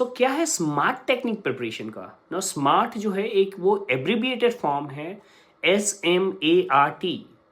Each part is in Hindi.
क्या है स्मार्ट टेक्निक प्रिपरेशन का ना। स्मार्ट जो है एक वो एब्रिविएटेड फॉर्म है, SMART।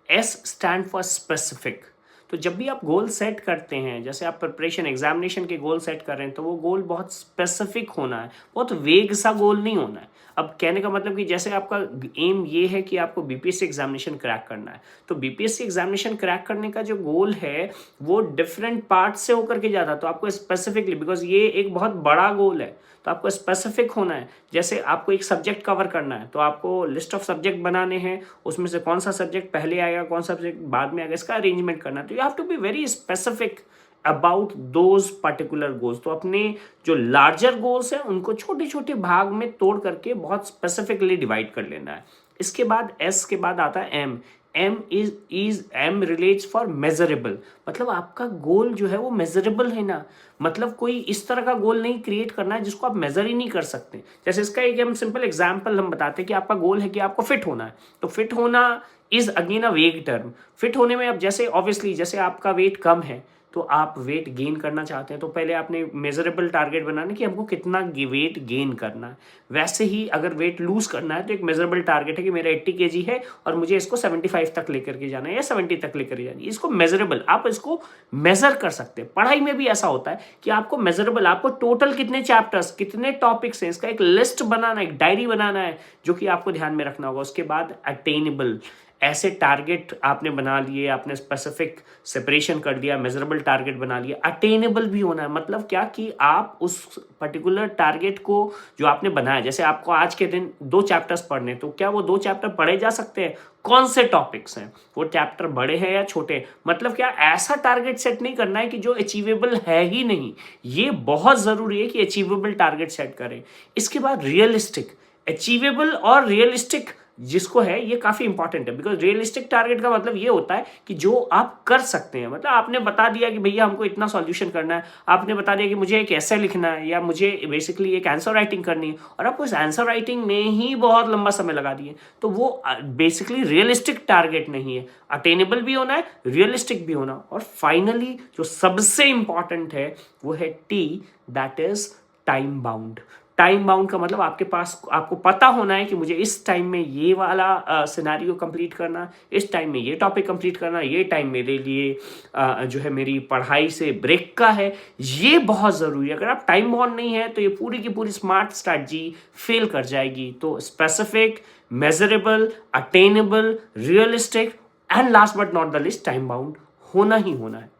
S stand for specific. तो जब भी आप गोल सेट करते हैं, जैसे आप प्रिपरेशन एग्जामिनेशन के गोल सेट कर रहे हैं, तो वो गोल बहुत स्पेसिफिक होना है, बहुत वेग सा गोल नहीं होना है। अब कहने का मतलब कि जैसे आपका एम ये है कि आपको बीपीएससी एग्जामिनेशन क्रैक करना है, तो बीपीएससी एग्जामिनेशन क्रैक करने का जो गोल है वो डिफरेंट पार्ट से होकर के जाता है। तो आपको स्पेसिफिकली, बिकॉज ये एक बहुत बड़ा गोल है, तो आपको स्पेसिफिक होना है। जैसे आपको एक सब्जेक्ट कवर करना है, तो आपको लिस्ट ऑफ सब्जेक्ट बनाने हैं, उसमें से कौन सा सब्जेक्ट पहले आएगा, कौन सा सब्जेक्ट बाद में आएगा, इसका अरेंजमेंट करना है। तो you have to be very specific about those particular goals. तो अपने जो लार्जर गोल्स हैं उनको छोटे छोटे भाग में तोड़ करके बहुत स्पेसिफिकली डिवाइड कर लेना है। इसके बाद एस के बाद आता है M. M relates for measurable. मतलब आपका गोल जो है वो मेजरेबल है ना। मतलब कोई इस तरह का गोल नहीं क्रिएट करना है जिसको आप मेजर ही नहीं कर सकते। जैसे इसका एक हम सिंपल एग्जांपल हम बताते हैं कि आपका गोल है कि आपको फिट होना है, तो फिट होना इज अगेन अ वेग टर्म। फिट होने में अब जैसे ऑब्वियसली जैसे आपका वेट कम है, तो आप वेट गेन करना चाहते हैं, तो पहले आपने मेजरेबल टारगेट बनाना कि हमको कितना वेट गेन करना है। वैसे ही अगर वेट लूज करना है तो एक मेजरेबल टारगेट है कि मेरा 80 केजी है और मुझे इसको 75 तक लेकर के जाना है या 70 तक लेकर जाना है। इसको मेजरेबल, आप इसको मेजर कर सकते हैं। पढ़ाई में भी ऐसा होता है कि आपको मेजरेबल, आपको टोटल कितने चैप्टर्स, कितने टॉपिक्स हैं, इसका एक लिस्ट बनाना है, एक डायरी बनाना है, जो कि आपको ध्यान में रखना होगा। उसके बाद अटेनेबल, ऐसे टारगेट आपने बना लिए, आपने स्पेसिफिक सेपरेशन कर दिया, मेजरेबल टारगेट बना लिया। अटेनेबल भी होना है, मतलब क्या कि आप उस पर्टिकुलर टारगेट को जो आपने बनाया, जैसे आपको आज के दिन 2 चैप्टर्स पढ़ने, तो क्या वो 2 चैप्टर पढ़े जा सकते हैं? कौन से टॉपिक्स हैं, वो चैप्टर बड़े हैं या छोटे? मतलब क्या ऐसा टारगेट सेट नहीं करना है कि जो अचीवेबल है ही नहीं। ये बहुत जरूरी है कि अचीवेबल टारगेट सेट करें। इसके बाद रियलिस्टिक। अचीवेबल और रियलिस्टिक जिसको है, ये काफी इंपॉर्टेंट है, बिकॉज रियलिस्टिक टारगेट का मतलब ये होता है कि जो आप कर सकते हैं। मतलब आपने बता दिया कि भैया हमको इतना सॉल्यूशन करना है, आपने बता दिया कि मुझे एक ऐसे लिखना है या मुझे बेसिकली एक आंसर राइटिंग करनी है, और आप उस आंसर राइटिंग में ही बहुत लंबा समय लगा दिए, तो वो बेसिकली रियलिस्टिक टारगेट नहीं है। अटेनेबल भी होना है, रियलिस्टिक भी होना। और फाइनली जो सबसे इंपॉर्टेंट है वो है T, that is time bound. Time bound का मतलब आपके पास, आपको पता होना है कि मुझे इस टाइम में ये वाला सिनेरियो कंप्लीट करना, इस टाइम में ये टॉपिक कंप्लीट करना, ये टाइम मेरे लिए जो है मेरी पढ़ाई से ब्रेक का है। ये बहुत ज़रूरी है। अगर आप टाइम बाउंड नहीं है तो ये पूरी की पूरी स्मार्ट स्ट्रैटेजी फेल कर जाएगी। तो specific, measurable, attainable, realistic and last but not the list time bound होना ही होना है।